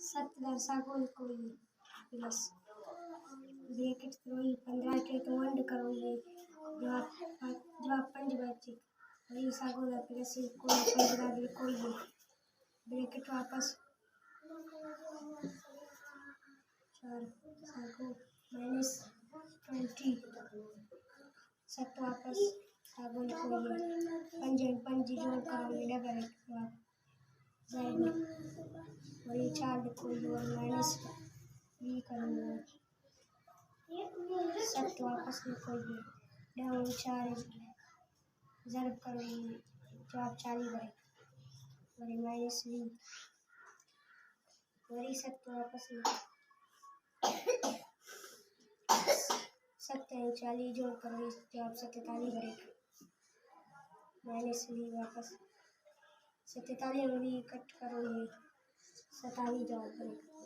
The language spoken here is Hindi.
7 कोई प्लस ब्रैकेट करोगे 15 के कमांड करोगे जवाब 5 बचे वही सागो प्लस कोई 15 कोई ब्रैकेट वापस 4 सागो -20 7 वापस सागो कोई 5 जोड़ करोगे डबल वही 4 कोई -3 करोगे 7 वापस लिखोगे डाउन 4 ज़रब करोगे जवाब 40 बनेगा -20 वही 7 वापस लिखो 7 40 जोड़ करोगे जवाब 47 बनेगा -20 वापस 47 कट करोगे 47 जवाब बनेगा